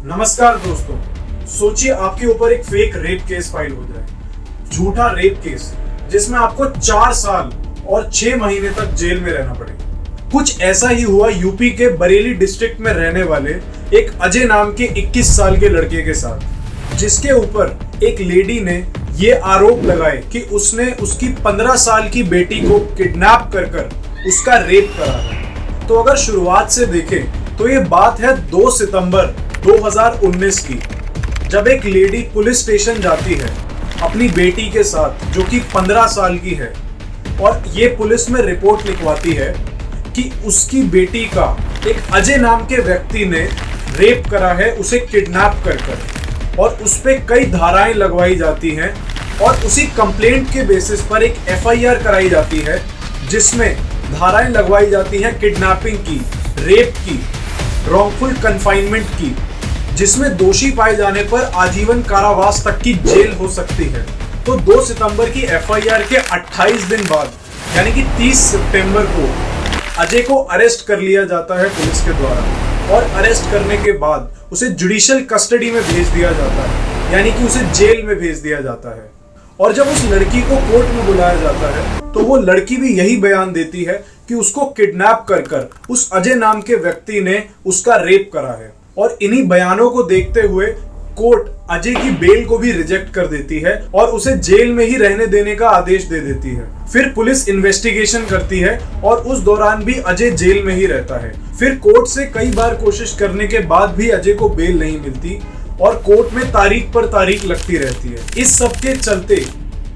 नमस्कार दोस्तों, सोचिए आपके ऊपर एक फेक रेप केस फाइल हो जाए, झूठा रेप केस जिसमें आपको 4 साल और 6 महीने तक जेल में रहना पड़े। कुछ ऐसा ही हुआ यूपी के बरेली डिस्ट्रिक्ट में रहने वाले एक अजय नाम के 21 साल के लड़के के साथ, जिसके ऊपर एक लेडी ने ये आरोप लगाए कि उसने उसकी 15 साल की बेटी को किडनैप कर उसका रेप करा है। तो अगर शुरुआत से देखें तो ये बात है 2 सितंबर 2019 की, जब एक लेडी पुलिस स्टेशन जाती है अपनी बेटी के साथ जो कि 15 साल की है, और ये पुलिस में रिपोर्ट लिखवाती है कि उसकी बेटी का एक अजय नाम के व्यक्ति ने रेप करा है, उसे किडनैप कर और उस पे कई धाराएं लगवाई जाती हैं और उसी कंप्लेंट के बेसिस पर एक FIR कराई जाती है जिसमें धाराएं लगवाई जाती हैं किडनैपिंग की, रेप की, रॉन्गफुल कन्फाइनमेंट की, जिसमें दोषी पाए जाने पर आजीवन कारावास तक की जेल हो सकती है। तो 2 सितंबर की FIR के 28 दिन बाद यानी कि 30 सितंबर को अजय को अरेस्ट कर लिया जाता है पुलिस के द्वारा, और अरेस्ट करने के बाद उसे जुडिशियल कस्टडी में भेज दिया जाता है, यानी कि उसे जेल में भेज दिया जाता है। और जब उस लड़की को कोर्ट में बुलाया जाता है तो वो लड़की भी यही बयान देती है कि उसको किडनैप कर उस अजय नाम के व्यक्ति ने उसका रेप करा है। और इन्हीं बयानों को देखते हुए कोर्ट अजय की बेल को भी रिजेक्ट कर देती है और उसे जेल में ही रहने देने का आदेश दे देती है। फिर पुलिस इन्वेस्टिगेशन करती है और उस दौरान भी अजय जेल में ही रहता है। फिर कोर्ट से कई बार कोशिश करने के बाद भी अजय को बेल नहीं मिलती और कोर्ट में तारीख पर तारीख लगती रहती है। इस सब के चलते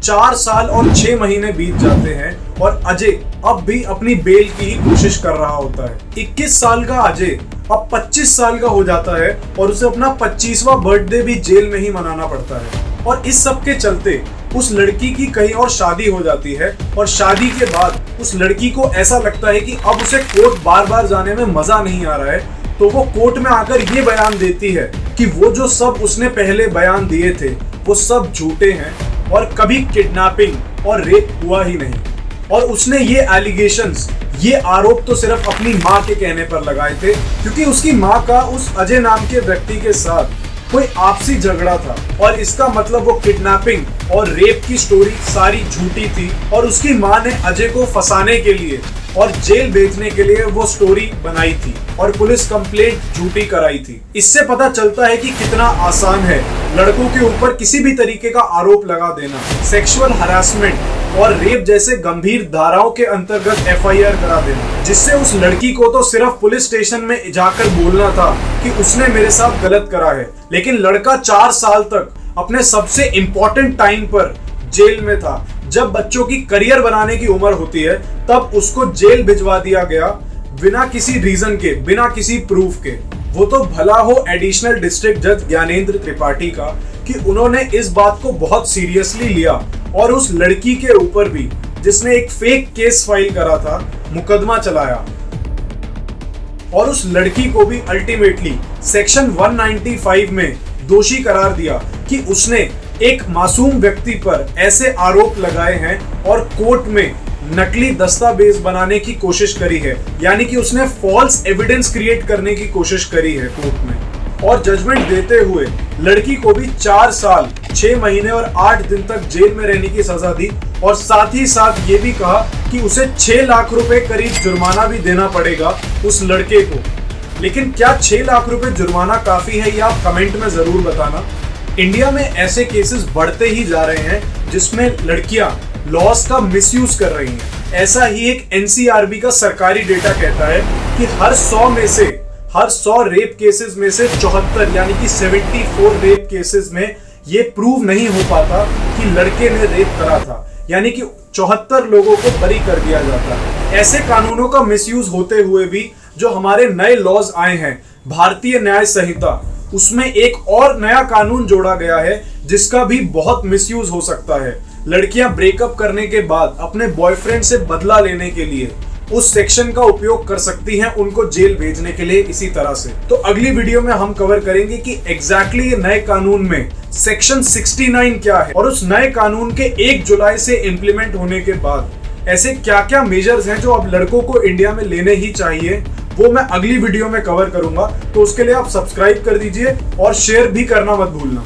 4 साल और 6 महीने बीत जाते हैं और अजय अब भी अपनी बेल की ही कोशिश कर रहा होता है। 21 साल का अजय अब 25 साल का हो जाता है और उसे अपना 25वां बर्थडे भी जेल में ही मनाना पड़ता है। और इस सब के चलते उस लड़की की कहीं और शादी हो जाती है और शादी के बाद उस लड़की को ऐसा लगता है कि अब उसे कोर्ट बार बार जाने में मजा नहीं आ रहा है, तो वो कोर्ट में आकर ये बयान देती है कि वो जो सब उसने पहले बयान दिए थे वो सब झूठे हैं और कभी किडनैपिंग और रेप हुआ ही नहीं। और उसने ये एलिगेशंस, ये आरोप तो सिर्फ अपनी माँ के कहने पर लगाए थे, क्योंकि उसकी माँ का उस अजय नाम के व्यक्ति के साथ कोई आपसी झगड़ा था और इसका मतलब वो किडनैपिंग और रेप की स्टोरी सारी झूठी थी और उसकी माँ ने अजय को फंसाने के लिए और जेल भेजने के लिए वो स्टोरी बनाई थी और पुलिस कंप्लेंट झूठी कराई थी। इससे पता चलता है कि कितना आसान है लड़कों के ऊपर किसी भी तरीके का आरोप लगा देना। सेक्सुअल हरासमेंट और रेप जैसे गंभीर धाराओं के अंतर्गत FIR करा देना, जिससे उस लड़की को तो सिर्फ पुलिस स्टेशन में जाकर बोलना था कि उसने मेरे साथ गलत करा है, लेकिन लड़का 4 साल तक अपने सबसे इम्पोर्टेंट टाइम पर जेल में था। जब बच्चों की करियर बनाने की उम्र होती है तब उसको जेल भिजवा दिया गया बिना किसी रीजन के, बिना किसी प्रूफ के। वो तो भला हो एडिशनल डिस्ट्रिक्ट जज ज्ञानेंद्र त्रिपाठी का कि उन्होंने इस बात को बहुत सीरियसली लिया और उस लड़की के ऊपर भी, जिसने एक फेक केस फाइल करा था, मुकदमा चलाया और उस लड़की को भी अल्टीमेटली सेक्शन 195 में दोषी करार दिया कि उसने एक मासूम व्यक्ति पर ऐसे आरोप लगाए हैं और कोर्ट में नकली दस्तावेज बनाने की कोशिश करी है, यानी कि उसने फॉल्स एविडेंस क्रिएट करने की कोशिश करी है कोर्ट में। और जजमेंट देते हुए लड़की को भी 4 साल 6 महीने और 8 दिन तक जेल में रहने की सजा दी और साथ ही साथ ये भी कहा कि उसे 6 लाख रुपए करीब जुर्माना भी देना पड़ेगा उस लड़के को। लेकिन क्या 6 लाख रुपए जुर्माना काफी है, ये आप कमेंट में जरूर बताना। इंडिया में ऐसे केसेस बढ़ते ही जा रहे हैं जिसमें लड़कियां लॉस का मिसयूज कर रही हैं। ऐसा ही एक NCRB का सरकारी डेटा कहता है कि हर 100 रेप केसेस में से 74 यानी कि 74 रेप केसेस में ये प्रूव नहीं हो पाता कि लड़के ने रेप करा था, यानी कि 74 लोगों को बरी कर दिया जाता है। ऐसे कानूनों का मिसयूज होते हुए भी जो हमारे नए लॉज आए हैं, भारतीय न्याय संहिता, उसमें एक और नया कानून जोड़ा गया है जिसका भी बहुत मिसयूज हो सकता है। लड़कियां ब्रेकअप करने के बाद अपने बॉयफ्रेंड से बदला लेने के लिए उस सेक्शन का उपयोग कर सकती हैं उनको जेल भेजने के लिए इसी तरह से। तो अगली वीडियो में हम कवर करेंगे कि एग्जैक्टली ये नए कानून में सेक्शन 69 क्या है और उस नए कानून के 1 जुलाई से इम्प्लीमेंट होने के बाद ऐसे क्या क्या मेजर्स हैं जो अब लड़कों को इंडिया में लेने ही चाहिए, वो मैं अगली वीडियो में कवर करूंगा, तो उसके लिए आप सब्सक्राइब कर दीजिए और शेयर भी करना मत भूलना।